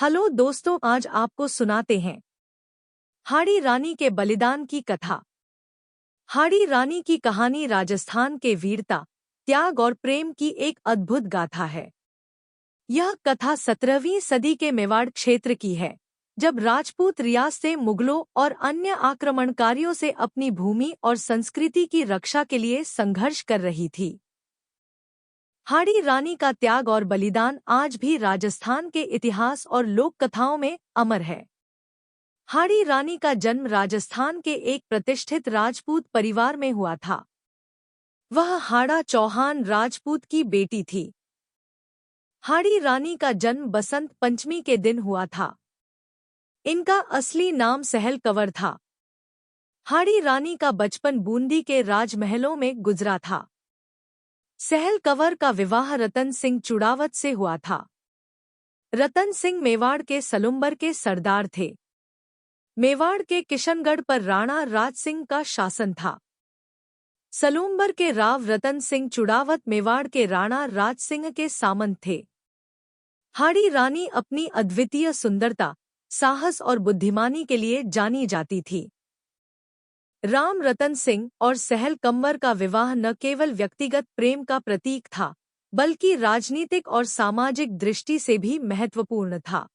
Hello दोस्तों, आज आपको सुनाते हैं हाड़ी रानी के बलिदान की कथा। हाड़ी रानी की कहानी राजस्थान के वीरता, त्याग और प्रेम की एक अद्भुत गाथा है। यह कथा 17वीं सदी के मेवाड़ क्षेत्र की है, जब राजपूत रियासतें मुगलों और अन्य आक्रमणकारियों से अपनी भूमि और संस्कृति की रक्षा के लिए संघर्ष कर रही थी। हाड़ी रानी का त्याग और बलिदान आज भी राजस्थान के इतिहास और लोक कथाओं में अमर है। हाड़ी रानी का जन्म राजस्थान के एक प्रतिष्ठित राजपूत परिवार में हुआ था। वह हाड़ा चौहान राजपूत की बेटी थी। हाड़ी रानी का जन्म बसंत पंचमी के दिन हुआ था। इनका असली नाम सहल कंवर था। हाड़ी रानी का बचपन बूंदी के राजमहलों में गुजरा था। सहल कंवर का विवाह रतन सिंह चुड़ावत से हुआ था। रतन सिंह मेवाड़ के सलुम्बर के सरदार थे। मेवाड़ के किशनगढ़ पर राणा राज सिंह का शासन था। सलूम्बर के राव रतन सिंह चुड़ावत मेवाड़ के राणा राज सिंह के सामंत थे। हाड़ी रानी अपनी अद्वितीय सुंदरता, साहस और बुद्धिमानी के लिए जानी जाती थी। राम रतन सिंह और सहल कंवर का विवाह न केवल व्यक्तिगत प्रेम का प्रतीक था, बल्कि राजनीतिक और सामाजिक दृष्टि से भी महत्वपूर्ण था।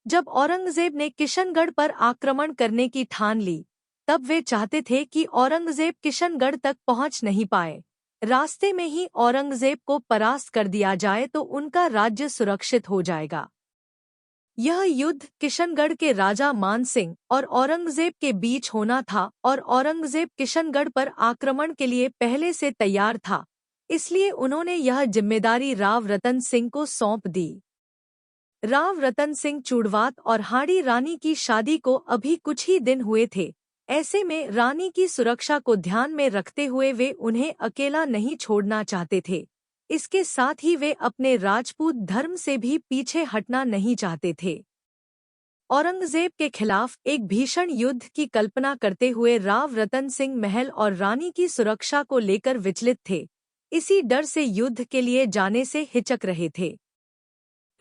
जब औरंगजेब ने किशनगढ़ पर आक्रमण करने की ठान ली, तब वे चाहते थे कि औरंगजेब किशनगढ़ तक पहुंच नहीं पाए। रास्ते में ही औरंगजेब को परास्त कर दिया जाए तो उनका राज्य सुरक्षित हो जाएगा। यह युद्ध किशनगढ़ के राजा मान सिंह और औरंगजेब के बीच होना था और औरंगजेब किशनगढ़ पर आक्रमण के लिए पहले से तैयार था, इसलिए उन्होंने यह जिम्मेदारी राव रतन सिंह को सौंप दी। राव रतन सिंह चूड़वात और हाड़ी रानी की शादी को अभी कुछ ही दिन हुए थे। ऐसे में रानी की सुरक्षा को ध्यान में रखते हुए वे उन्हें अकेला नहीं छोड़ना चाहते थे। इसके साथ ही वे अपने राजपूत धर्म से भी पीछे हटना नहीं चाहते थे। औरंगजेब के खिलाफ एक भीषण युद्ध की कल्पना करते हुए राव रतन सिंह महल और रानी की सुरक्षा को लेकर विचलित थे। इसी डर से युद्ध के लिए जाने से हिचक रहे थे।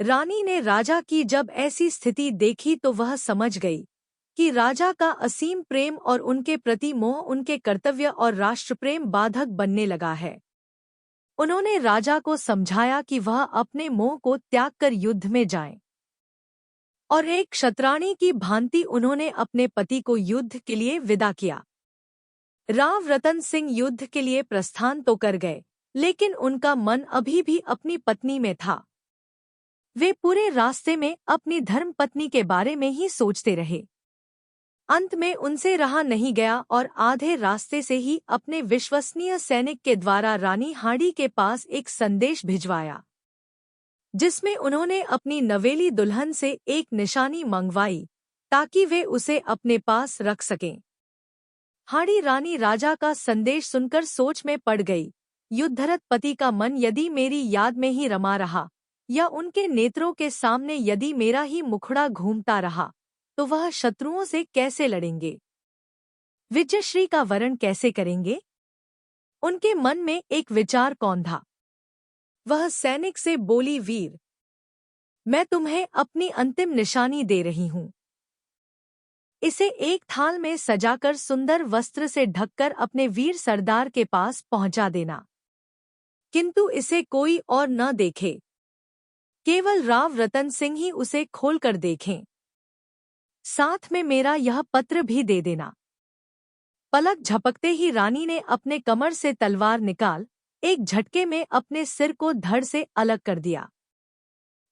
रानी ने राजा की जब ऐसी स्थिति देखी तो वह समझ गई कि राजा का असीम प्रेम और उनके प्रति मोह उनके कर्तव्य और राष्ट्रप्रेम बाधक बनने लगा है। उन्होंने राजा को समझाया कि वह अपने मोह को त्याग कर युद्ध में जाए, और एक क्षत्राणी की भांति उन्होंने अपने पति को युद्ध के लिए विदा किया। राव रतन सिंह युद्ध के लिए प्रस्थान तो कर गए, लेकिन उनका मन अभी भी अपनी पत्नी में था। वे पूरे रास्ते में अपनी धर्मपत्नी के बारे में ही सोचते रहे। अंत में उनसे रहा नहीं गया और आधे रास्ते से ही अपने विश्वसनीय सैनिक के द्वारा रानी हाड़ी के पास एक संदेश भिजवाया, जिसमें उन्होंने अपनी नवेली दुल्हन से एक निशानी मंगवाई ताकि वे उसे अपने पास रख सकें। हाड़ी रानी राजा का संदेश सुनकर सोच में पड़ गई। युद्धरत पति का मन यदि मेरी याद में ही रमा रहा, या उनके नेत्रों के सामने यदि मेरा ही मुखड़ा घूमता रहा, तो वह शत्रुओं से कैसे लड़ेंगे, विजयश्री का वरण कैसे करेंगे? उनके मन में एक विचार कौंधा। वह सैनिक से बोली, वीर, मैं तुम्हें अपनी अंतिम निशानी दे रही हूँ। इसे एक थाल में सजाकर सुंदर वस्त्र से ढककर अपने वीर सरदार के पास पहुंचा देना, किंतु इसे कोई और न देखे, केवल राव रतन सिंह ही उसे खोलकर देखें। साथ में मेरा यह पत्र भी दे देना। पलक झपकते ही रानी ने अपने कमर से तलवार निकाल एक झटके में अपने सिर को धड़ से अलग कर दिया।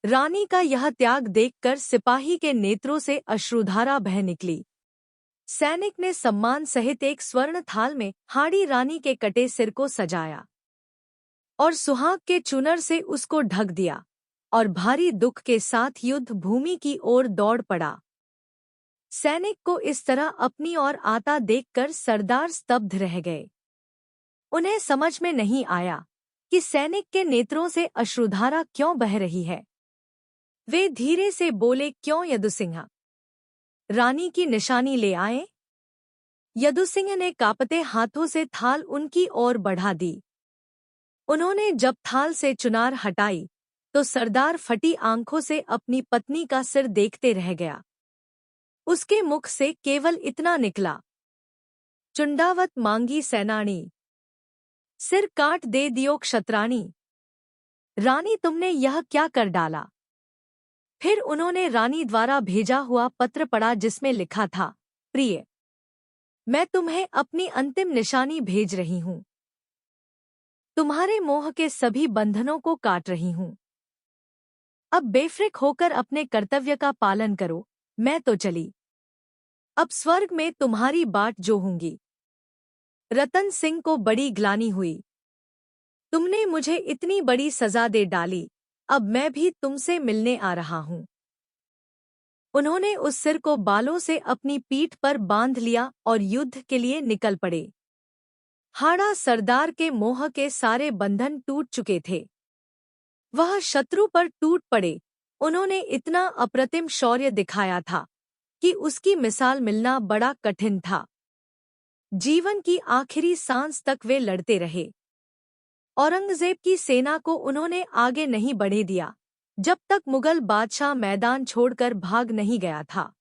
रानी का यह त्याग देखकर सिपाही के नेत्रों से अश्रुधारा बह निकली। सैनिक ने सम्मान सहित एक स्वर्ण थाल में हाड़ी रानी के कटे सिर को सजाया और सुहाग के चुनर से उसको ढक दिया, और भारी दुख के साथ युद्ध भूमि की ओर दौड़ पड़ा। सैनिक को इस तरह अपनी ओर आता देखकर सरदार स्तब्ध रह गए। उन्हें समझ में नहीं आया कि सैनिक के नेत्रों से अश्रुधारा क्यों बह रही है। वे धीरे से बोले, क्यों यदुसिंह, रानी की निशानी ले आए? यदुसिंह ने कांपते हाथों से थाल उनकी ओर बढ़ा दी। उन्होंने जब थाल से चुनार हटाई तो सरदार फटी आंखों से अपनी पत्नी का सिर देखते रह गया। उसके मुख से केवल इतना निकला, चुंडावत मांगी सैनानी, सिर काट दे दियो क्षत्राणी। रानी, तुमने यह क्या कर डाला? फिर उन्होंने रानी द्वारा भेजा हुआ पत्र पढ़ा जिसमें लिखा था, प्रिय, मैं तुम्हें अपनी अंतिम निशानी भेज रही हूं। तुम्हारे मोह के सभी बंधनों को काट रही हूं। अब बेफिक्र होकर अपने कर्तव्य का पालन करो। मैं तो चली, अब स्वर्ग में तुम्हारी बाट जोहूंगी। रतन सिंह को बड़ी ग्लानि हुई। तुमने मुझे इतनी बड़ी सजा दे डाली, अब मैं भी तुमसे मिलने आ रहा हूं। उन्होंने उस सिर को बालों से अपनी पीठ पर बांध लिया और युद्ध के लिए निकल पड़े। हाड़ा सरदार के मोह के सारे बंधन टूट चुके थे। वह शत्रु पर टूट पड़े। उन्होंने इतना अप्रतिम शौर्य दिखाया था कि उसकी मिसाल मिलना बड़ा कठिन था। जीवन की आखिरी सांस तक वे लड़ते रहे। औरंगजेब की सेना को उन्होंने आगे नहीं बढ़े दिया जब तक मुगल बादशाह मैदान छोड़कर भाग नहीं गया था।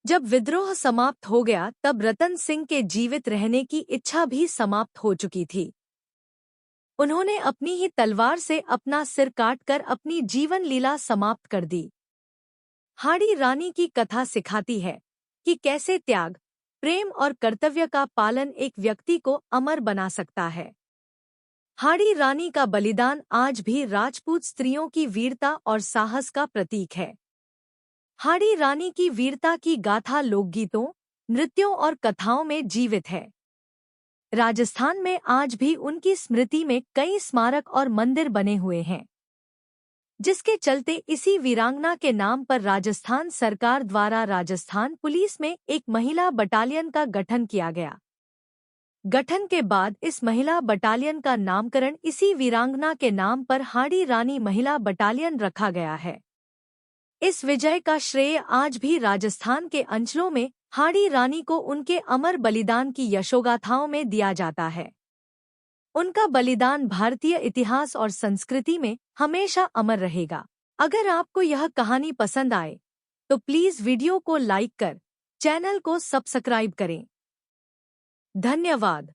जब विद्रोह समाप्त हो गया तब रतन सिंह के जीवित रहने की इच्छा भी समाप्त हो चुकी थी। उन्होंने अपनी ही तलवार से अपना सिर काटकर अपनी जीवन लीला समाप्त कर दी। हाड़ी रानी की कथा सिखाती है कि कैसे त्याग, प्रेम और कर्तव्य का पालन एक व्यक्ति को अमर बना सकता है। हाड़ी रानी का बलिदान आज भी राजपूत स्त्रियों की वीरता और साहस का प्रतीक है। हाड़ी रानी की वीरता की गाथा लोकगीतों, नृत्यों और कथाओं में जीवित है। राजस्थान में आज भी उनकी स्मृति में कई स्मारक और मंदिर बने हुए हैं, जिसके चलते इसी वीरांगना के नाम पर राजस्थान सरकार द्वारा राजस्थान पुलिस में एक महिला बटालियन का गठन किया गया। गठन के बाद इस महिला बटालियन का नामकरण इसी वीरांगना के नाम पर हाड़ी रानी महिला बटालियन रखा गया है। इस विजय का श्रेय आज भी राजस्थान के अंचलों में हाड़ी रानी को उनके अमर बलिदान की यशोगाथाओं में दिया जाता है। उनका बलिदान भारतीय इतिहास और संस्कृति में हमेशा अमर रहेगा। अगर आपको यह कहानी पसंद आए तो प्लीज वीडियो को लाइक कर चैनल को सब्सक्राइब करें। धन्यवाद।